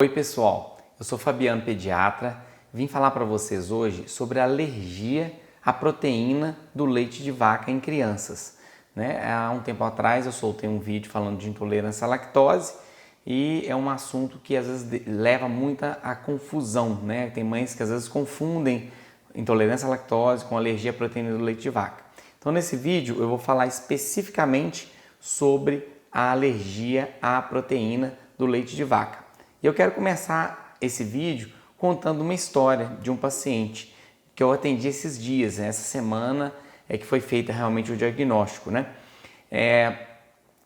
Oi pessoal, eu sou Fabiano, pediatra. Vim falar para vocês hoje sobre a alergia à proteína do leite de vaca em crianças. Há um tempo atrás eu soltei um vídeo falando de intolerância à lactose e é um assunto que às vezes leva muita à confusão. Tem mães que às vezes confundem intolerância à lactose com alergia à proteína do leite de vaca. Então nesse vídeo eu vou falar especificamente sobre a alergia à proteína do leite de vaca. E eu quero começar esse vídeo contando uma história de um paciente que eu atendi esses dias, essa semana que foi feita realmente o diagnóstico. É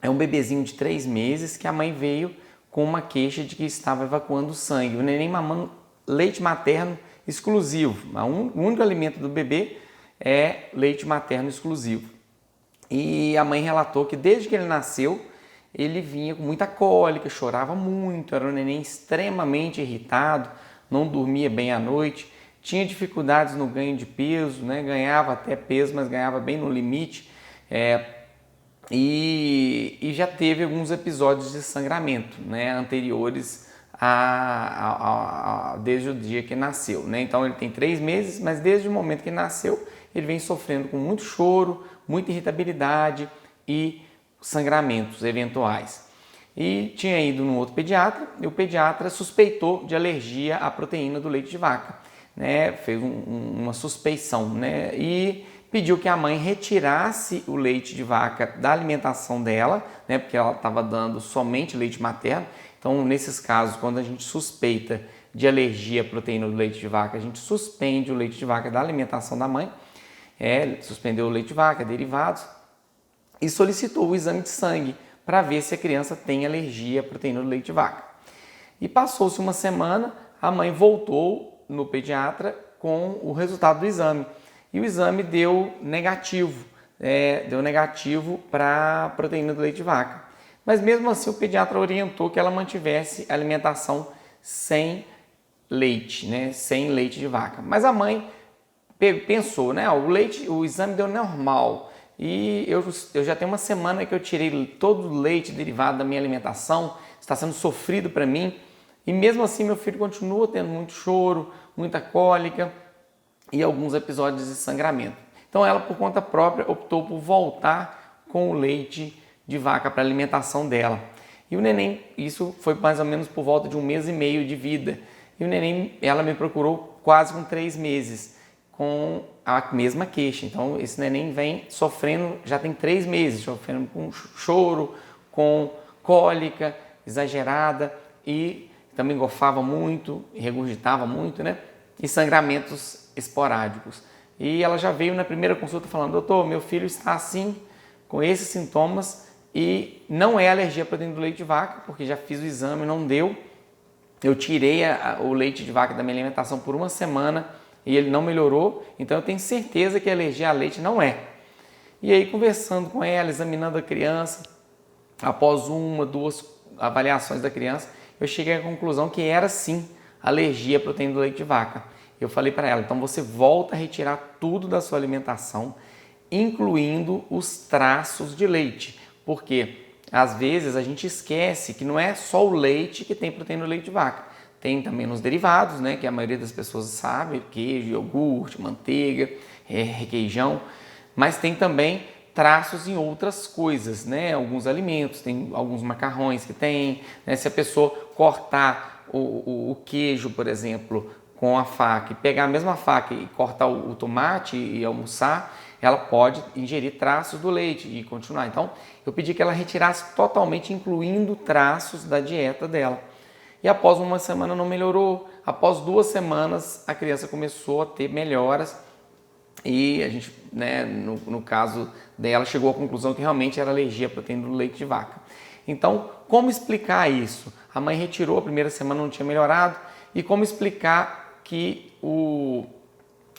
um bebezinho de 3 meses que a mãe veio com uma queixa de que estava evacuando sangue. O neném mamando leite materno exclusivo. O único alimento do bebê é leite materno exclusivo. E a mãe relatou que desde que ele nasceu, ele vinha com muita cólica, chorava muito, era um neném extremamente irritado, não dormia bem à noite, tinha dificuldades no ganho de peso, ganhava até peso, mas ganhava bem no limite, e já teve alguns episódios de sangramento anteriores desde o dia que nasceu. Então ele tem 3 meses, mas desde o momento que nasceu, ele vem sofrendo com muito choro, muita irritabilidade e sangramentos eventuais. E tinha ido no outro pediatra e o pediatra suspeitou de alergia à proteína do leite de vaca. Fez uma suspeição e pediu que a mãe retirasse o leite de vaca da alimentação dela, porque ela estava dando somente leite materno. Então, nesses casos, quando a gente suspeita de alergia à proteína do leite de vaca, a gente suspende o leite de vaca da alimentação da mãe, suspendeu o leite de vaca, derivados, e solicitou o exame de sangue para ver se a criança tem alergia à proteína do leite de vaca. E passou-se uma semana, a mãe voltou no pediatra com o resultado do exame. E o exame deu negativo para a proteína do leite de vaca. Mas mesmo assim o pediatra orientou que ela mantivesse a alimentação sem leite, sem leite de vaca. Mas a mãe pensou, o exame deu normal. E eu já tenho uma semana que eu tirei todo o leite derivado da minha alimentação, está sendo sofrido para mim, e mesmo assim meu filho continua tendo muito choro, muita cólica e alguns episódios de sangramento. Então ela, por conta própria, optou por voltar com o leite de vaca para a alimentação dela. E o neném, isso foi mais ou menos por volta de 1 mês e meio de vida. E o neném, ela me procurou quase com 3 meses, com a mesma queixa. Então esse neném vem sofrendo, já tem 3 meses, sofrendo com choro, com cólica exagerada e também golfava muito, regurgitava muito, e sangramentos esporádicos. E ela já veio na primeira consulta falando: doutor, meu filho está assim, com esses sintomas e não é alergia à proteína do leite de vaca, porque já fiz o exame, não deu. Eu tirei o leite de vaca da minha alimentação por 1 semana e ele não melhorou, então eu tenho certeza que a alergia a leite não é. E aí, conversando com ela, examinando a criança, após 1, 2 avaliações da criança, eu cheguei à conclusão que era sim alergia à proteína do leite de vaca. Eu falei para ela: então você volta a retirar tudo da sua alimentação, incluindo os traços de leite, porque às vezes a gente esquece que não é só o leite que tem proteína do leite de vaca. Tem também nos derivados, que a maioria das pessoas sabe, queijo, iogurte, manteiga, requeijão, mas tem também traços em outras coisas, alguns alimentos, tem alguns macarrões que tem, se a pessoa cortar o queijo, por exemplo, com a faca e pegar a mesma faca e cortar o tomate e almoçar, ela pode ingerir traços do leite e continuar. Então, eu pedi que ela retirasse totalmente, incluindo traços da dieta dela. E após 1 semana não melhorou, após 2 semanas a criança começou a ter melhoras e a gente, no caso dela, chegou à conclusão que realmente era alergia à proteína do leite de vaca. Então, como explicar isso? A mãe retirou, a primeira semana não tinha melhorado, e como explicar que o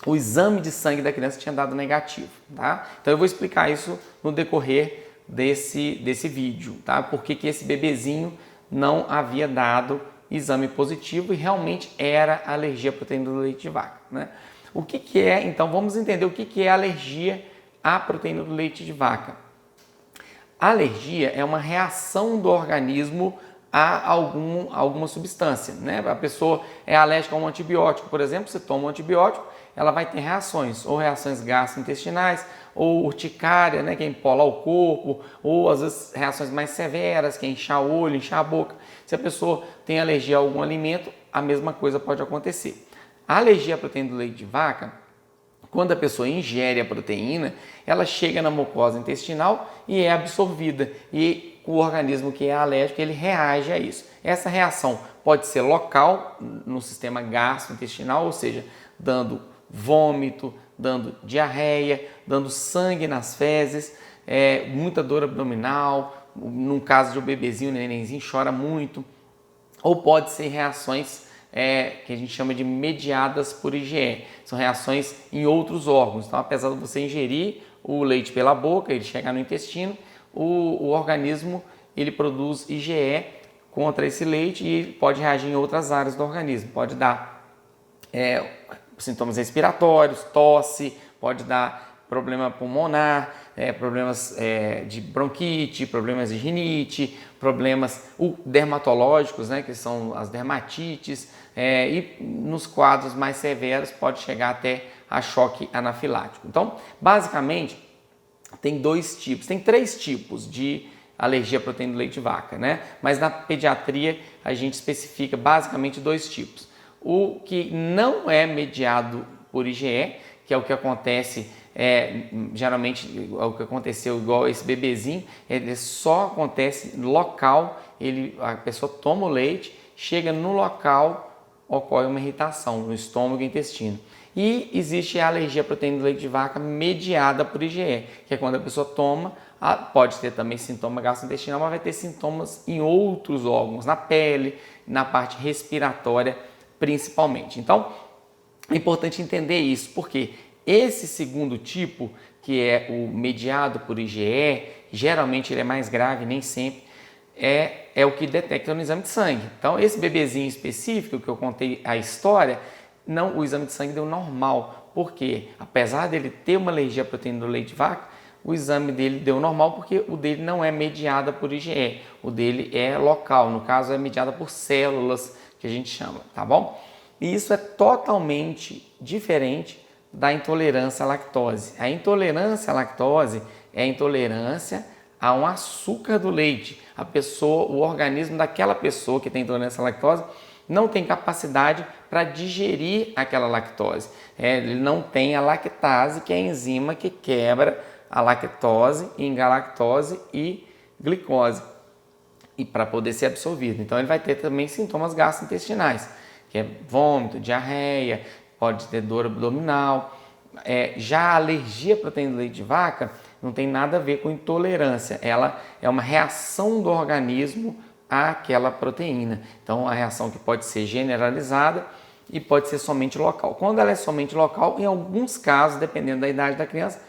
exame de sangue da criança tinha dado negativo, tá? Então eu vou explicar isso no decorrer desse vídeo, tá? Porque que esse bebezinho não havia dado exame positivo e realmente era alergia à proteína do leite de vaca, O que é, então vamos entender o que é alergia à proteína do leite de vaca. A alergia é uma reação do organismo a alguma substância, né? A pessoa é alérgica a um antibiótico, por exemplo, você toma um antibiótico, ela vai ter reações, ou reações gastrointestinais, ou urticária, né, que é empolar o corpo, ou às vezes reações mais severas, que é inchar o olho, inchar a boca. Se a pessoa tem alergia a algum alimento, a mesma coisa pode acontecer. A alergia à proteína do leite de vaca, quando a pessoa ingere a proteína, ela chega na mucosa intestinal e é absorvida. E o organismo que é alérgico, ele reage a isso. Essa reação pode ser local no sistema gastrointestinal, ou seja, dando vômito, dando diarreia, dando sangue nas fezes, muita dor abdominal, no caso de um bebezinho, um nenenzinho chora muito, ou pode ser reações que a gente chama de mediadas por IgE, são reações em outros órgãos. Então, apesar de você ingerir o leite pela boca, ele chegar no intestino, o organismo ele produz IgE contra esse leite e pode reagir em outras áreas do organismo, pode dar sintomas respiratórios, tosse, pode dar problema pulmonar, problemas de bronquite, problemas de rinite, problemas dermatológicos, né, que são as dermatites, e nos quadros mais severos pode chegar até a choque anafilático. Então, basicamente, tem três tipos de alergia à proteína do leite de vaca, né? Mas na pediatria a gente especifica basicamente 2 tipos. O que não é mediado por IgE, que é o que acontece, geralmente é o que aconteceu igual esse bebezinho, ele só acontece local, a pessoa toma o leite, chega no local, ocorre uma irritação no estômago e intestino. E existe a alergia à proteína do leite de vaca mediada por IgE, que é quando a pessoa toma, pode ter também sintoma gastrointestinal, mas vai ter sintomas em outros órgãos, na pele, na parte respiratória principalmente. Então, é importante entender isso, porque esse segundo tipo, que é o mediado por IgE, geralmente ele é mais grave, nem sempre, é o que detecta no exame de sangue. Então, esse bebezinho específico que eu contei a história, o exame de sangue deu normal, porque apesar dele ter uma alergia à proteína do leite de vaca, o exame dele deu normal porque o dele não é mediado por IgE, o dele é local, no caso é mediado por células, que a gente chama, tá bom? E isso é totalmente diferente da intolerância à lactose. A intolerância à lactose é a intolerância a um açúcar do leite. O organismo daquela pessoa que tem intolerância à lactose não tem capacidade para digerir aquela lactose. Ele não tem a lactase, que é a enzima que quebra a lactose em galactose e glicose, e para poder ser absorvido. Então ele vai ter também sintomas gastrointestinais, que é vômito, diarreia, pode ter dor abdominal. Já a alergia à proteína do leite de vaca não tem nada a ver com intolerância, ela é uma reação do organismo àquela proteína. Então a reação que pode ser generalizada e pode ser somente local. Quando ela é somente local, em alguns casos, dependendo da idade da criança,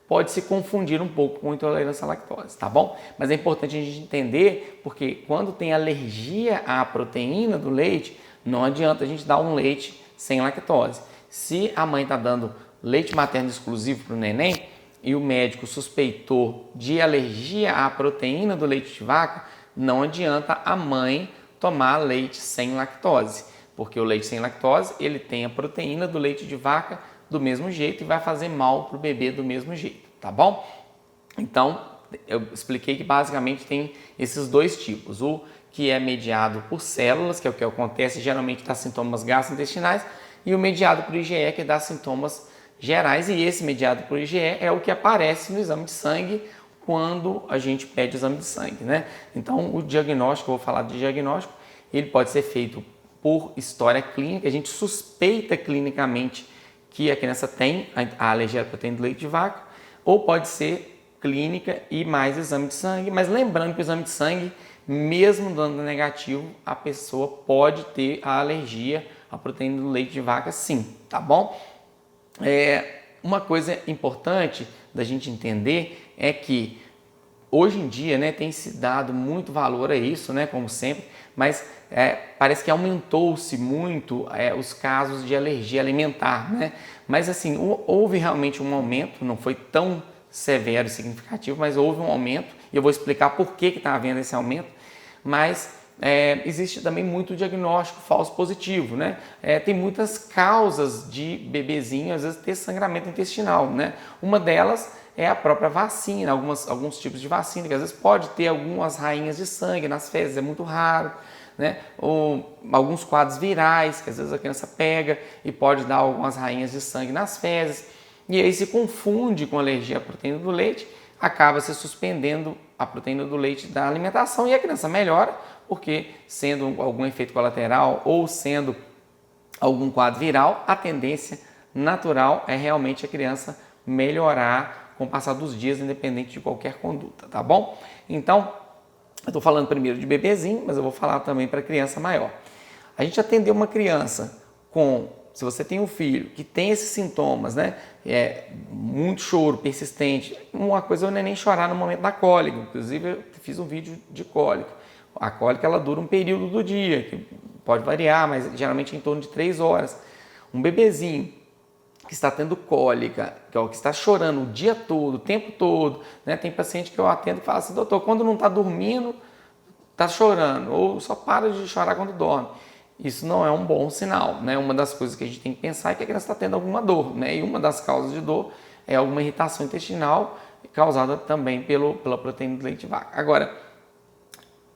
pode se confundir um pouco com intolerância à lactose, tá bom? Mas é importante a gente entender, porque quando tem alergia à proteína do leite, não adianta a gente dar um leite sem lactose. Se a mãe está dando leite materno exclusivo para o neném e o médico suspeitou de alergia à proteína do leite de vaca, não adianta a mãe tomar leite sem lactose, porque o leite sem lactose ele tem a proteína do leite de vaca do mesmo jeito e vai fazer mal para o bebê do mesmo jeito, tá bom? Então, eu expliquei que basicamente tem esses 2 tipos, o que é mediado por células, que é o que acontece, geralmente dá sintomas gastrointestinais, e o mediado por IgE, que dá sintomas gerais, e esse mediado por IgE é o que aparece no exame de sangue quando a gente pede o exame de sangue, né? Então, o diagnóstico, eu vou falar de diagnóstico, ele pode ser feito por história clínica, a gente suspeita clinicamente que a criança tem a alergia à proteína do leite de vaca, ou pode ser clínica e mais exame de sangue, mas lembrando que o exame de sangue, mesmo dando negativo, a pessoa pode ter a alergia à proteína do leite de vaca sim, tá bom? Uma coisa importante da gente entender é que hoje em dia, né, tem se dado muito valor a isso, né, como sempre, mas parece que aumentou-se muito os casos de alergia alimentar, né? Mas assim, houve realmente um aumento, não foi tão severo e significativo, mas houve um aumento, e eu vou explicar por que está havendo esse aumento, mas existe também muito diagnóstico falso positivo, né? Tem muitas causas de bebezinho, às vezes, ter sangramento intestinal, né? Uma delas é a própria vacina, alguns tipos de vacina, que às vezes pode ter algumas rainhas de sangue nas fezes, é muito raro, né? Ou alguns quadros virais, que às vezes a criança pega e pode dar algumas rainhas de sangue nas fezes, e aí se confunde com alergia à proteína do leite, acaba se suspendendo a proteína do leite da alimentação e a criança melhora, porque sendo algum efeito colateral ou sendo algum quadro viral, a tendência natural é realmente a criança melhorar com o passar dos dias, independente de qualquer conduta, tá bom? Então, eu estou falando primeiro de bebezinho, mas eu vou falar também para criança maior. A gente atendeu uma criança se você tem um filho que tem esses sintomas, né? Muito choro persistente, uma coisa é o neném chorar no momento da cólica, inclusive eu fiz um vídeo de cólica. A cólica ela dura um período do dia, que pode variar, mas geralmente em torno de 3 horas. Um bebezinho que está tendo cólica, que está chorando o dia todo, o tempo todo, né? Tem paciente que eu atendo que fala assim, doutor, quando não está dormindo, está chorando, ou só para de chorar quando dorme. Isso não é um bom sinal, né? Uma das coisas que a gente tem que pensar é que a criança está tendo alguma dor, né? E uma das causas de dor é alguma irritação intestinal causada também pela proteína do leite de vaca. Agora,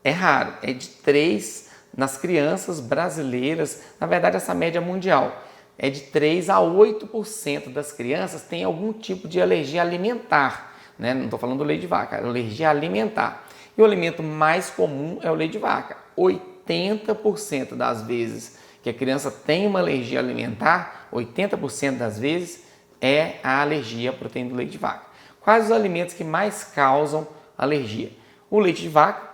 é raro, é de 3 nas crianças brasileiras, na verdade essa média mundial, é de 3 a 8% das crianças têm algum tipo de alergia alimentar, né? Não estou falando do leite de vaca, é alergia alimentar. E o alimento mais comum é o leite de vaca. 80% das vezes que a criança tem uma alergia alimentar, 80% das vezes é a alergia à proteína do leite de vaca. Quais os alimentos que mais causam alergia? O leite de vaca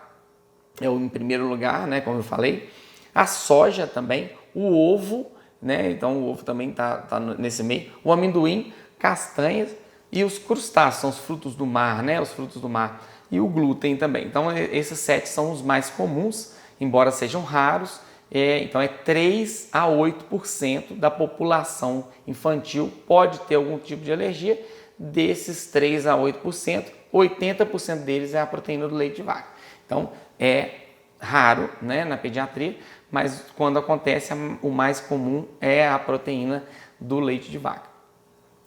é o em primeiro lugar, né, como eu falei. A soja também, o ovo, né, então o ovo também tá nesse meio. O amendoim, castanhas e os crustáceos, são os frutos do mar, né, os frutos do mar. E o glúten também. Então esses 7 são os mais comuns, embora sejam raros. Então é 3 a 8% da população infantil pode ter algum tipo de alergia. Desses 3 a 8%, 80% deles é a proteína do leite de vaca. Então é raro, né, na pediatria, mas quando acontece o mais comum é a proteína do leite de vaca.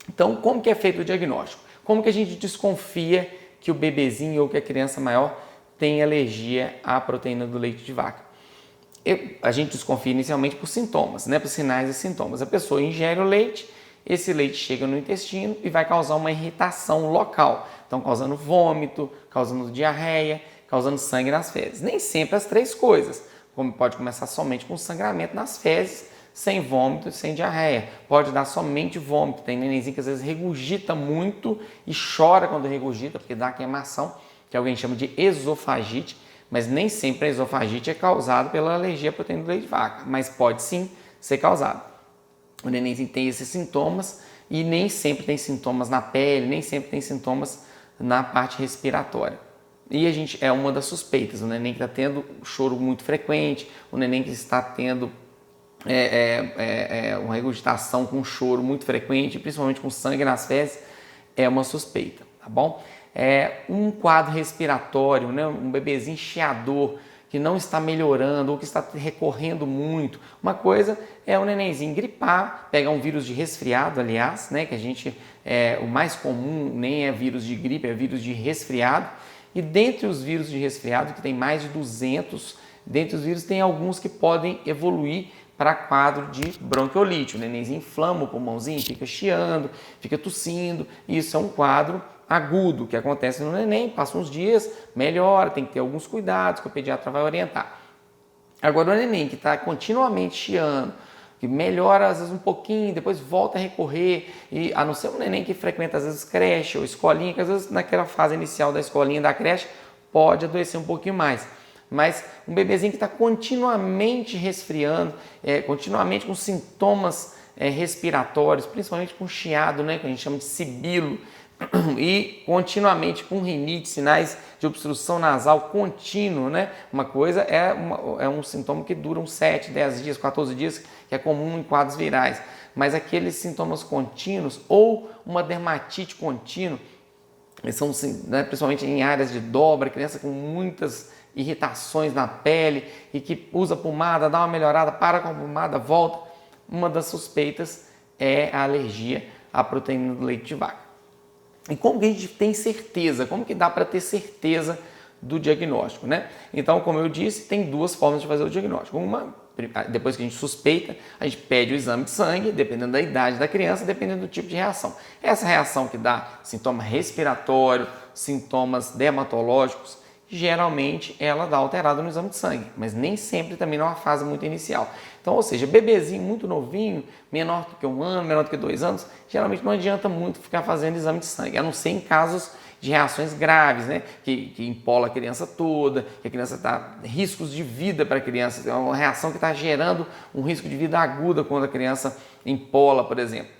Então como que é feito o diagnóstico? Como que a gente desconfia que o bebezinho ou que a criança maior tem alergia à proteína do leite de vaca? A gente desconfia inicialmente por sintomas, né? Por sinais e sintomas. A pessoa ingere o leite, esse leite chega no intestino e vai causar uma irritação local. Então, causando vômito, causando diarreia, causando sangue nas fezes. Nem sempre as 3 coisas. Como pode começar somente com sangramento nas fezes, sem vômito e sem diarreia. Pode dar somente vômito. Tem nenenzinho que às vezes regurgita muito e chora quando regurgita, porque dá queimação, que alguém chama de esofagite. Mas nem sempre a esofagite é causada pela alergia à proteína do leite de vaca, mas pode sim ser causada. O nenenzinho tem esses sintomas e nem sempre tem sintomas na pele, nem sempre tem sintomas na parte respiratória. E a gente é uma das suspeitas, o neném que está tendo choro muito frequente, o neném que está tendo uma regurgitação com choro muito frequente, principalmente com sangue nas fezes, é uma suspeita, tá bom? Um quadro respiratório, né? Um bebezinho chiador que não está melhorando ou que está recorrendo muito. Uma coisa é o nenenzinho gripar, pegar um vírus de resfriado, aliás, né? Que a gente, o mais comum nem é vírus de gripe, é vírus de resfriado. E dentre os vírus de resfriado, que tem mais de 200, dentre os vírus tem alguns que podem evoluir para quadro de bronquiolite. O nenenzinho inflama o pulmãozinho, fica chiando, fica tossindo. Isso é um quadro agudo que acontece no neném, passa uns dias, melhora, tem que ter alguns cuidados que o pediatra vai orientar. Agora o neném que está continuamente chiando, que melhora às vezes um pouquinho, depois volta a recorrer, e a não ser um neném que frequenta às vezes creche ou escolinha, que às vezes naquela fase inicial da escolinha da creche pode adoecer um pouquinho mais. Mas um bebezinho que está continuamente resfriando, continuamente com sintomas respiratórios, principalmente com chiado, né, que a gente chama de sibilo, e continuamente com rinite, sinais de obstrução nasal contínuo, né? Uma coisa é um sintoma que dura uns 7, 10 dias, 14 dias, que é comum em quadros virais. Mas aqueles sintomas contínuos ou uma dermatite contínua, são, né, principalmente em áreas de dobra, criança com muitas irritações na pele e que usa pomada, dá uma melhorada, para com a pomada, volta. Uma das suspeitas é a alergia à proteína do leite de vaca. E como que a gente tem certeza? Como que dá para ter certeza do diagnóstico, né? Então, como eu disse, tem duas formas de fazer o diagnóstico. Uma, depois que a gente suspeita, a gente pede o exame de sangue, dependendo da idade da criança, dependendo do tipo de reação. Essa reação que dá sintoma respiratório, sintomas dermatológicos, geralmente ela dá alterada no exame de sangue, mas nem sempre também numa fase muito inicial. Então, ou seja, bebezinho muito novinho, menor do que 1 ano, menor do que 2 anos, geralmente não adianta muito ficar fazendo exame de sangue, a não ser em casos de reações graves, né? Que empola a criança toda, que a criança está riscos de vida para a criança, é uma reação que está gerando um risco de vida aguda quando a criança empola, por exemplo.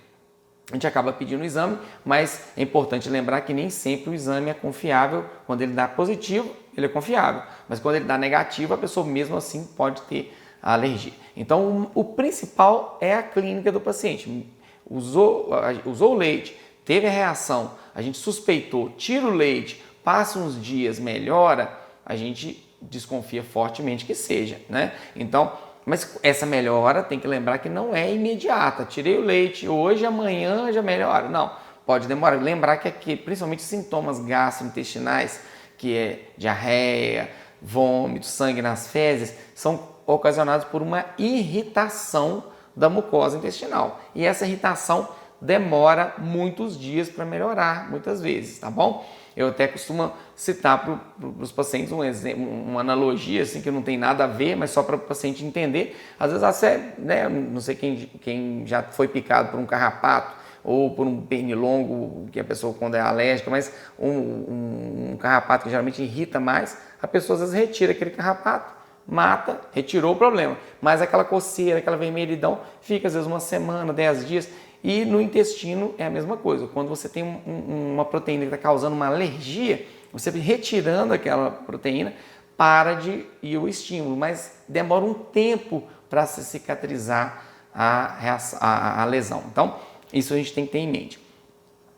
A gente acaba pedindo o exame, mas é importante lembrar que nem sempre o exame é confiável. Quando ele dá positivo, ele é confiável, mas quando ele dá negativo, a pessoa mesmo assim pode ter a alergia. Então, o principal é a clínica do paciente. Usou o leite, teve a reação, a gente suspeitou, tira o leite, passa uns dias, melhora, a gente desconfia fortemente que seja, né? Então, mas essa melhora tem que lembrar que não é imediata. Tirei o leite hoje, amanhã já melhora. Não, pode demorar. Lembrar que aqui, principalmente sintomas gastrointestinais, que é diarreia, vômito, sangue nas fezes, são ocasionados por uma irritação da mucosa intestinal. E essa irritação demora muitos dias para melhorar, muitas vezes, tá bom? Eu até costumo citar para os pacientes um exemplo, uma analogia assim, que não tem nada a ver, mas só para o paciente entender. Às vezes, até, né, não sei quem já foi picado por um carrapato ou por um pernilongo, que a pessoa quando é alérgica, mas um carrapato que geralmente irrita mais, a pessoa às vezes retira aquele carrapato, mata, retirou o problema. Mas aquela coceira, aquela vermelhidão, fica às vezes 1 semana, 10 dias. E no intestino é a mesma coisa. Quando você tem uma proteína que está causando uma alergia, você retirando aquela proteína, para de ir o estímulo, mas demora um tempo para se cicatrizar a lesão. Então, isso a gente tem que ter em mente.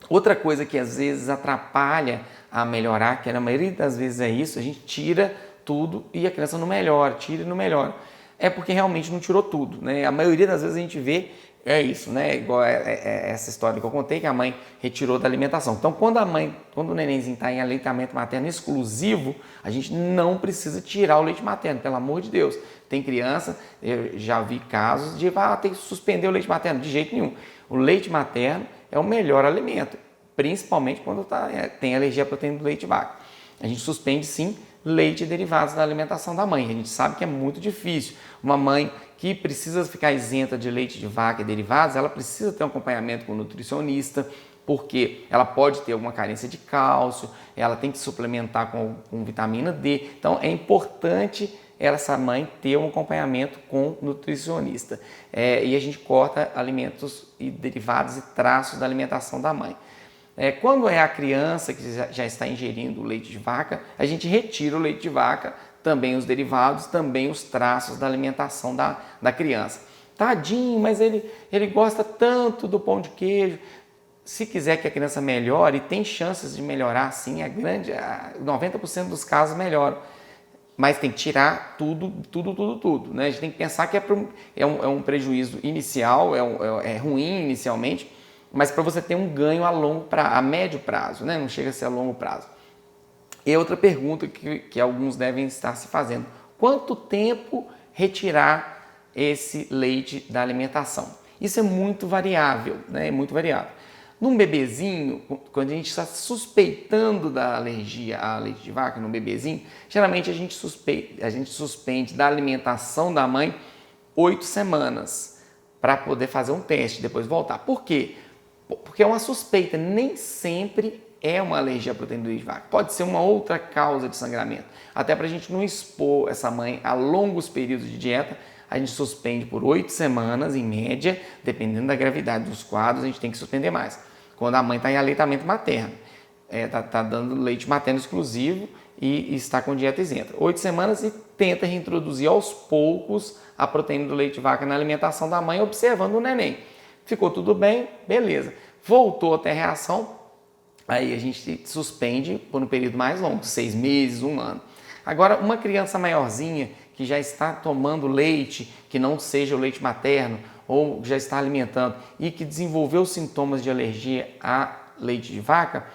Outra coisa que às vezes atrapalha a melhorar, que na maioria das vezes é isso, a gente tira tudo e a criança não melhora, tira e não melhora. É porque realmente não tirou tudo, né? A maioria das vezes a gente vê isso, né? Igual essa história que eu contei, que a mãe retirou da alimentação. Então, quando o nenenzinho está em aleitamento materno exclusivo, a gente não precisa tirar o leite materno, pelo amor de Deus. Tem criança, eu já vi casos de tem que suspender o leite materno, de jeito nenhum. O leite materno é o melhor alimento, principalmente quando tem alergia à proteína do leite de vaca. A gente suspende sim leite e derivados da alimentação da mãe. A gente sabe que é muito difícil. Uma mãe que precisa ficar isenta de leite de vaca e derivados, ela precisa ter um acompanhamento com o nutricionista, porque ela pode ter alguma carência de cálcio, ela tem que suplementar com vitamina D. Então, é importante essa mãe ter um acompanhamento com nutricionista. E a gente corta alimentos e derivados e traços da alimentação da mãe. Quando é a criança que já está ingerindo o leite de vaca, a gente retira o leite de vaca, também os derivados, também os traços da alimentação da criança. Tadinho, mas ele gosta tanto do pão de queijo. Se quiser que a criança melhore, tem chances de melhorar sim, 90% dos casos melhoram. Mas tem que tirar tudo, né? A gente tem que pensar que é um prejuízo inicial, é ruim inicialmente, mas para você ter um ganho a médio prazo, né? Não chega a ser a longo prazo. E outra pergunta que alguns devem estar se fazendo: quanto tempo retirar esse leite da alimentação? Isso é muito variável, né? É muito variável. Num bebezinho, quando a gente está suspeitando da alergia a leite de vaca, num bebezinho, geralmente a gente suspende da alimentação da mãe 8 semanas para poder fazer um teste e depois voltar. Por quê? Porque é uma suspeita, nem sempre é uma alergia à proteína do leite de vaca. Pode ser uma outra causa de sangramento. Até para a gente não expor essa mãe a longos períodos de dieta, a gente suspende por 8 semanas, em média, dependendo da gravidade dos quadros, a gente tem que suspender mais. Quando a mãe está em aleitamento materno, está dando leite materno exclusivo e está com dieta isenta. 8 semanas e tenta reintroduzir aos poucos a proteína do leite de vaca na alimentação da mãe, observando o neném. Ficou tudo bem, beleza. Voltou a ter reação, aí a gente suspende por um período mais longo, 6 meses, 1 ano. Agora, uma criança maiorzinha que já está tomando leite, que não seja o leite materno, ou já está alimentando e que desenvolveu sintomas de alergia a leite de vaca,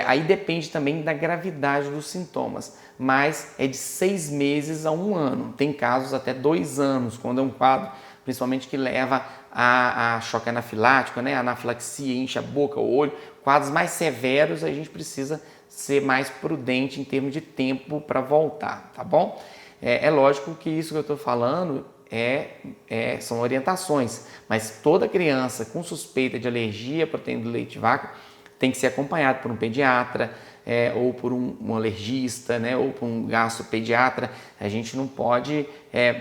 aí depende também da gravidade dos sintomas, mas é de 6 meses a 1 ano. Tem casos até 2 anos, quando é um quadro, principalmente que leva a choque anafilático, né? A anafilaxia, incha a boca, o olho. Quadros mais severos, a gente precisa ser mais prudente em termos de tempo para voltar, tá bom? É lógico que isso que eu estou falando são orientações, mas toda criança com suspeita de alergia à proteína do leite de vaca tem que ser acompanhado por um pediatra, ou por um alergista, né, ou por um gastropediatra. A gente não pode,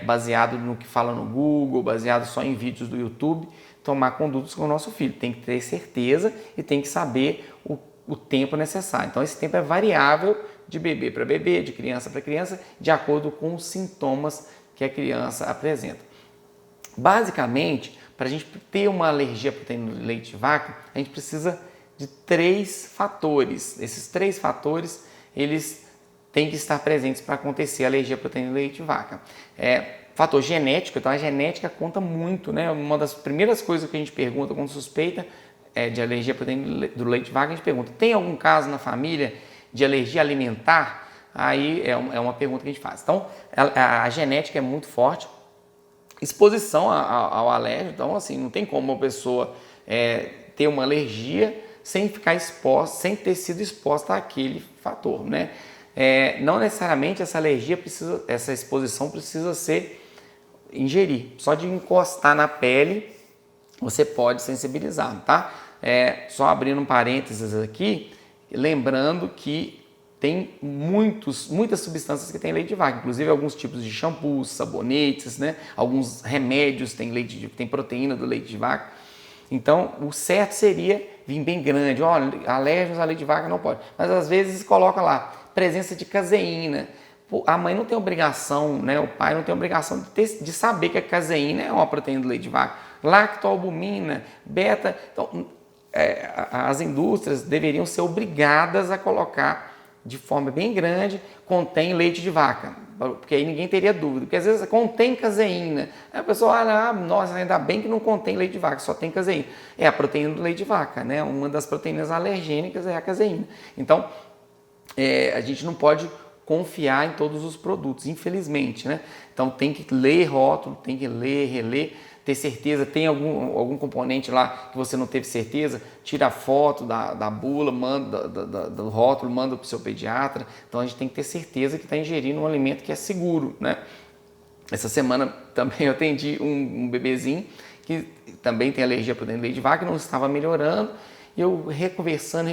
baseado no que fala no Google, baseado só em vídeos do YouTube, tomar condutas com o nosso filho. Tem que ter certeza e tem que saber o tempo necessário. Então, esse tempo é variável de bebê para bebê, de criança para criança, de acordo com os sintomas que a criança apresenta. Basicamente, para a gente ter uma alergia à proteína do leite de vaca, a gente precisa de 3 fatores. Esses 3 fatores, eles têm que estar presentes para acontecer a alergia à proteína do leite de vaca. Fator genético, então a genética conta muito, né? Uma das primeiras coisas que a gente pergunta quando suspeita de alergia à proteína do leite de vaca, a gente pergunta: tem algum caso na família de alergia alimentar? Aí é uma pergunta que a gente faz. Então, a genética é muito forte. Exposição ao alérgeno, então assim, não tem como uma pessoa ter uma alergia sem ficar exposta, sem ter sido exposta àquele fator, né? Não necessariamente essa exposição precisa ser ingerir. Só de encostar na pele, você pode sensibilizar, tá? Só abrindo um parênteses aqui, lembrando que tem muitas substâncias que tem leite de vaca, inclusive alguns tipos de shampoos, sabonetes, né? Alguns remédios tem proteína do leite de vaca. Então, o certo seria vir bem grande. Olha, alérgicos a leite de vaca não pode. Mas às vezes coloca lá, presença de caseína. A mãe não tem obrigação, né? O pai não tem obrigação de saber que a caseína é uma proteína do leite de vaca. Lactoalbumina, beta. Então, as indústrias deveriam ser obrigadas a colocar de forma bem grande, contém leite de vaca, porque aí ninguém teria dúvida, porque às vezes contém caseína, aí a pessoa olha, nossa, ainda bem que não contém leite de vaca, só tem caseína. É a proteína do leite de vaca, né? Uma das proteínas alergênicas é a caseína. Então, a gente não pode confiar em todos os produtos, infelizmente, né? Então tem que ler rótulo, tem que ler, reler, ter certeza. Tem algum componente lá que você não teve certeza, tira a foto da bula, manda do rótulo, manda para o seu pediatra. Então a gente tem que ter certeza que está ingerindo um alimento que é seguro, né? Essa semana também eu atendi um bebezinho que também tem alergia à proteína de leite de vaca, que não estava melhorando. E eu reconversando,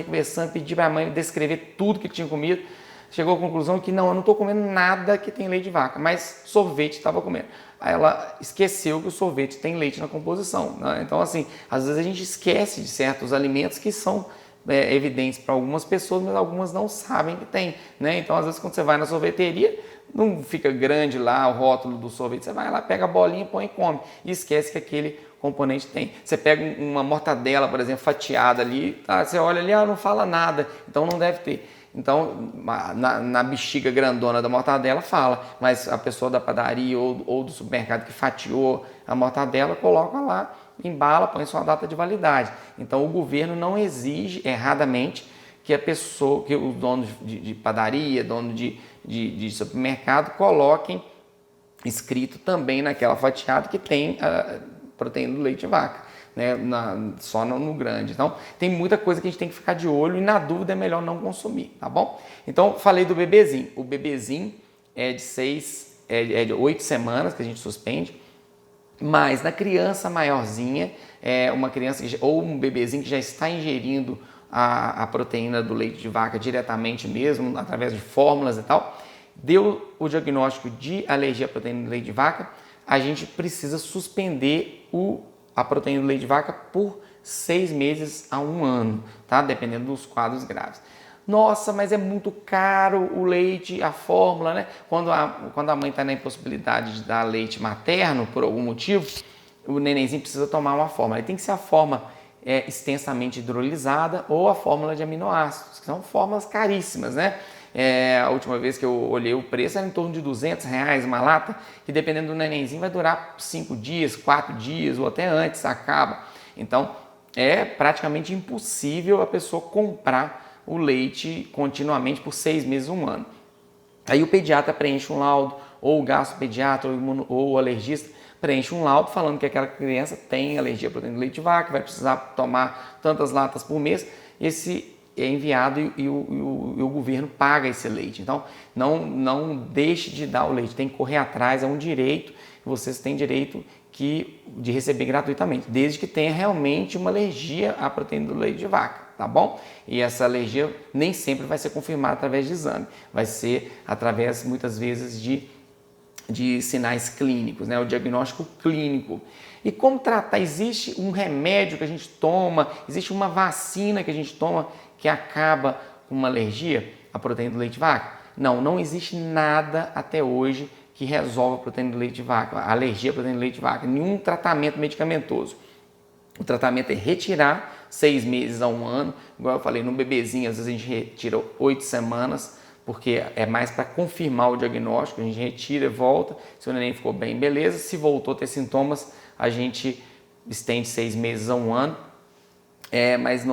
pedi para a mãe descrever tudo que ele tinha comido. Chegou à conclusão que não, eu não estou comendo nada que tem leite de vaca, mas sorvete estava comendo. Aí ela esqueceu que o sorvete tem leite na composição, né? Então, assim, às vezes a gente esquece de certos alimentos que são evidentes para algumas pessoas, mas algumas não sabem que tem, né? Então, às vezes, quando você vai na sorveteria, não fica grande lá o rótulo do sorvete, você vai lá, pega a bolinha, põe e come, e esquece que aquele componente tem. Você pega uma mortadela, por exemplo, fatiada ali, tá? Você olha ali, não fala nada, então não deve ter. Então, na bexiga grandona da mortadela fala, mas a pessoa da padaria ou do supermercado que fatiou a mortadela, coloca lá, embala, põe sua data de validade. Então, o governo não exige, erradamente, que a pessoa, que os donos de padaria, dono de supermercado, coloquem escrito também naquela fatiada que tem a proteína do leite de vaca, né? Só no grande. Então, tem muita coisa que a gente tem que ficar de olho e, na dúvida, é melhor não consumir, tá bom? Então, falei do bebezinho. O bebezinho é de 8 semanas que a gente suspende, mas na criança maiorzinha, uma criança ou um bebezinho que já está ingerindo a proteína do leite de vaca diretamente mesmo, através de fórmulas e tal, deu o diagnóstico de alergia à proteína do leite de vaca, a gente precisa suspender a proteína do leite de vaca por 6 meses a 1 ano, tá? Dependendo dos quadros graves. Nossa, mas é muito caro o leite, a fórmula, né? Quando a mãe está na impossibilidade de dar leite materno, por algum motivo, o nenenzinho precisa tomar uma fórmula. Tem que ser a forma extensamente hidrolisada ou a fórmula de aminoácidos, que são fórmulas caríssimas, né? A última vez que eu olhei o preço era em torno de R$ 200 uma lata, que dependendo do nenenzinho vai durar 5 dias, 4 dias ou até antes acaba. Então é praticamente impossível a pessoa comprar o leite continuamente por 6 meses, 1 ano. Aí o pediatra preenche um laudo, ou o gastropediatra ou o alergista preenche um laudo falando que aquela criança tem alergia à proteína do leite de vaca, vai precisar tomar tantas latas por mês. Esse é enviado e o governo paga esse leite. Então, não deixe de dar o leite, tem que correr atrás, é um direito, vocês têm direito de receber gratuitamente, desde que tenha realmente uma alergia à proteína do leite de vaca, tá bom? E essa alergia nem sempre vai ser confirmada através de exame, vai ser através, muitas vezes, de sinais clínicos, né? O diagnóstico clínico. E como tratar? Existe um remédio que a gente toma, existe uma vacina que a gente toma que acaba com uma alergia à proteína do leite de vaca? Não existe nada até hoje que resolve a proteína do leite de vaca, a alergia à proteína do leite de vaca, nenhum tratamento medicamentoso. O tratamento é retirar 6 meses a 1 ano, igual eu falei, no bebezinho às vezes a gente retira 8 semanas, porque é mais para confirmar o diagnóstico, a gente retira e volta, se o neném ficou bem, beleza, se voltou a ter sintomas, a gente estende 6 meses a 1 ano, mas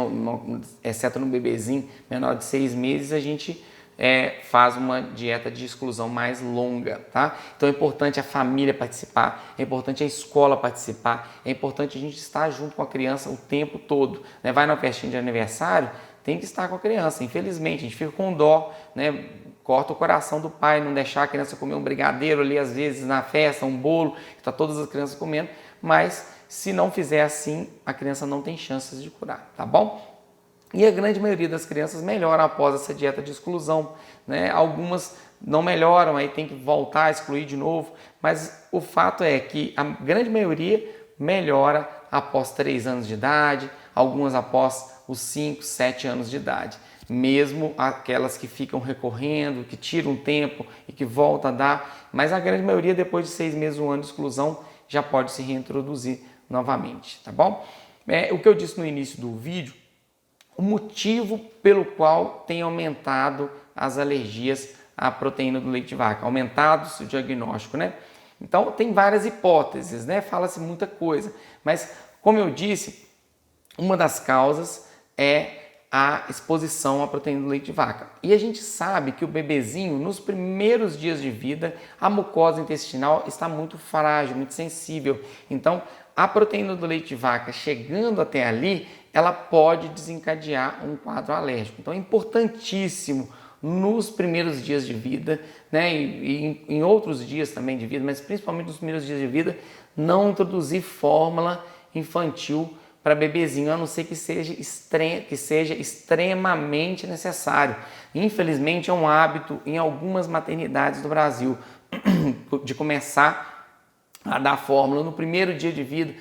exceto no bebezinho menor de 6 meses, a gente faz uma dieta de exclusão mais longa, tá? Então é importante a família participar, é importante a escola participar, é importante a gente estar junto com a criança o tempo todo, né? Vai na festinha de aniversário, tem que estar com a criança, infelizmente, a gente fica com dó, né? Corta o coração do pai, não deixar a criança comer um brigadeiro ali, às vezes na festa, um bolo, que tá todas as crianças comendo, mas se não fizer assim, a criança não tem chances de curar, tá bom? E a grande maioria das crianças melhoram após essa dieta de exclusão, né? Algumas não melhoram, aí tem que voltar a excluir de novo, mas o fato é que a grande maioria melhora após 3 anos de idade, algumas após os 5, 7 anos de idade. Mesmo aquelas que ficam recorrendo, que tiram um tempo e que voltam a dar, mas a grande maioria depois de 6 meses, 1 ano de exclusão, já pode se reintroduzir novamente, tá bom? O que eu disse no início do vídeo, o motivo pelo qual tem aumentado as alergias à proteína do leite de vaca, aumentado o diagnóstico, né? Então, tem várias hipóteses, né? Fala-se muita coisa, mas, como eu disse, uma das causas é a exposição à proteína do leite de vaca. E a gente sabe que o bebezinho, nos primeiros dias de vida, a mucosa intestinal está muito frágil, muito sensível. Então, a proteína do leite de vaca chegando até ali, ela pode desencadear um quadro alérgico. Então é importantíssimo nos primeiros dias de vida, né, e em outros dias também de vida, mas principalmente nos primeiros dias de vida, não introduzir fórmula infantil para bebezinho, a não ser que seja extremamente necessário. Infelizmente é um hábito em algumas maternidades do Brasil de começar a dar fórmula no primeiro dia de vida.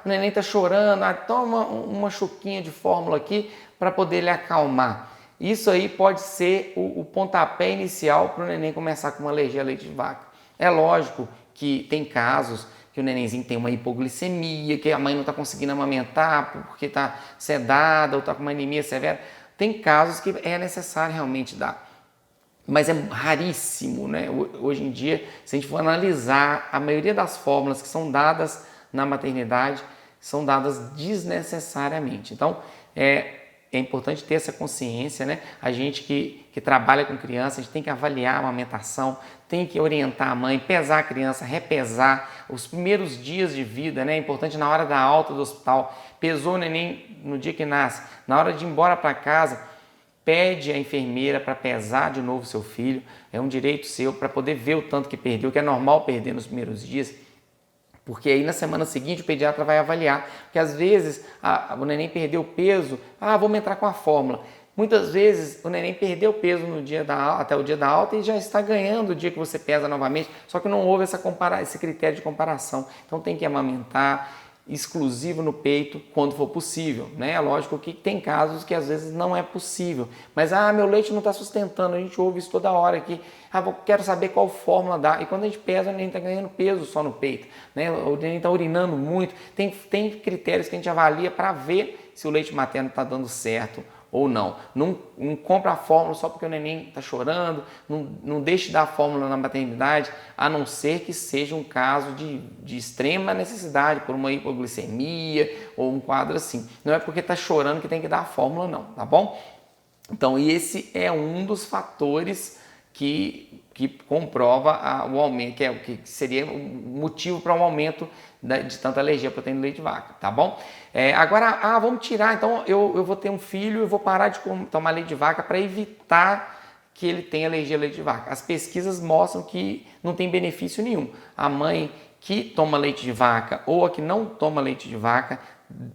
O neném está chorando, toma uma chuquinha de fórmula aqui para poder ele acalmar. Isso aí pode ser o pontapé inicial para o neném começar com uma alergia a leite de vaca. É lógico que tem casos que o nenenzinho tem uma hipoglicemia, que a mãe não está conseguindo amamentar porque está sedada ou está com uma anemia severa. Tem casos que é necessário realmente dar. Mas é raríssimo, né? Hoje em dia, se a gente for analisar, a maioria das fórmulas que são dadas na maternidade são dadas desnecessariamente. Então, é importante ter essa consciência, né? A gente que trabalha com criança, a gente tem que avaliar a amamentação, tem que orientar a mãe, pesar a criança, repesar os primeiros dias de vida, né? É importante na hora da alta do hospital, pesou o neném no dia que nasce, na hora de ir embora para casa, pede a enfermeira para pesar de novo seu filho, é um direito seu para poder ver o tanto que perdeu, que é normal perder nos primeiros dias, porque aí na semana seguinte o pediatra vai avaliar, porque às vezes o neném perdeu peso, vamos entrar com a fórmula. Muitas vezes o neném perdeu peso no dia até o dia da alta e já está ganhando o dia que você pesa novamente, só que não houve esse critério de comparação. Então tem que amamentar exclusivo no peito quando for possível, né? É lógico que tem casos que às vezes não é possível, mas meu leite não está sustentando, a gente ouve isso toda hora aqui, quero saber qual fórmula dá, e quando a gente pesa, o neném está ganhando peso só no peito, né? O neném está urinando muito, tem critérios que a gente avalia para ver se o leite materno está dando certo ou não. Não compra a fórmula só porque o neném está chorando, não deixe de dar a fórmula na maternidade, a não ser que seja um caso de extrema necessidade, por uma hipoglicemia ou um quadro assim. Não é porque está chorando que tem que dar a fórmula não, tá bom? Então, e esse é um dos fatores que comprova o aumento, que seria o motivo para um aumento de tanta alergia à proteína do leite de vaca, tá bom? Agora, vamos tirar, então eu vou ter um filho, eu vou parar de tomar leite de vaca para evitar que ele tenha alergia ao leite de vaca. As pesquisas mostram que não tem benefício nenhum. A mãe que toma leite de vaca ou a que não toma leite de vaca,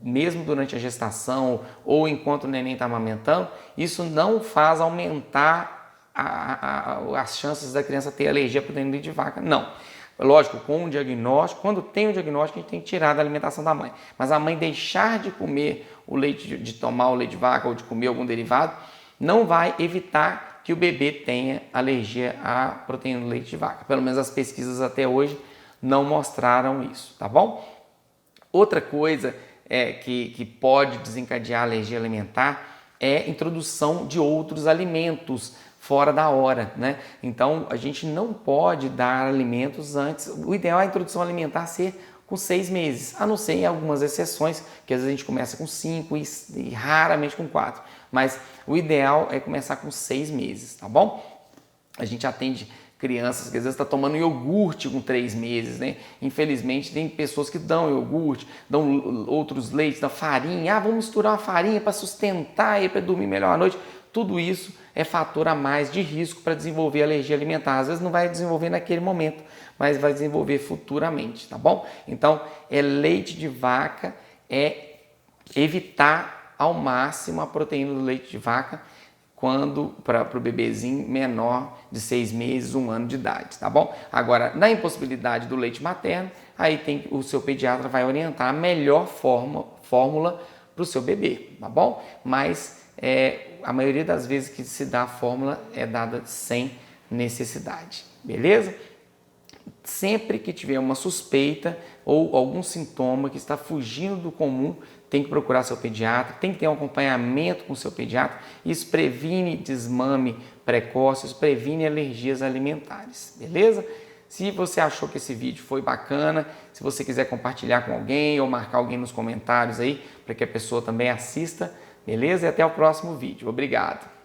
mesmo durante a gestação ou enquanto o neném está amamentando, isso não faz aumentar as chances da criança ter alergia à proteína do leite de vaca, não. Lógico, com o diagnóstico, quando tem o diagnóstico, a gente tem que tirar da alimentação da mãe. Mas a mãe deixar de comer o leite, de tomar o leite de vaca ou de comer algum derivado, não vai evitar que o bebê tenha alergia à proteína do leite de vaca. Pelo menos as pesquisas até hoje não mostraram isso, tá bom? Outra coisa que pode desencadear alergia alimentar é a introdução de outros alimentos fora da hora, né? Então, a gente não pode dar alimentos antes. O ideal é a introdução alimentar ser com 6 meses, a não ser em algumas exceções, que às vezes a gente começa com 5 e raramente com 4. Mas o ideal é começar com 6 meses, tá bom? A gente atende crianças que às vezes estão tomando iogurte com 3 meses, né? Infelizmente tem pessoas que dão iogurte, dão outros leites, dão farinha. Vamos misturar uma farinha para sustentar e para dormir melhor à noite. Tudo isso é fator a mais de risco para desenvolver alergia alimentar. Às vezes não vai desenvolver naquele momento, mas vai desenvolver futuramente, tá bom? Então, leite de vaca é evitar ao máximo a proteína do leite de vaca quando para o bebezinho menor de 6 meses, 1 ano de idade, tá bom? Agora, na impossibilidade do leite materno, aí o seu pediatra vai orientar a melhor fórmula para o seu bebê, tá bom? Mas a maioria das vezes que se dá a fórmula é dada sem necessidade, beleza? Sempre que tiver uma suspeita ou algum sintoma que está fugindo do comum, tem que procurar seu pediatra, tem que ter um acompanhamento com seu pediatra. Isso previne desmame precoce, isso previne alergias alimentares, beleza? Se você achou que esse vídeo foi bacana, se você quiser compartilhar com alguém ou marcar alguém nos comentários aí, para que a pessoa também assista, beleza? E até o próximo vídeo. Obrigado!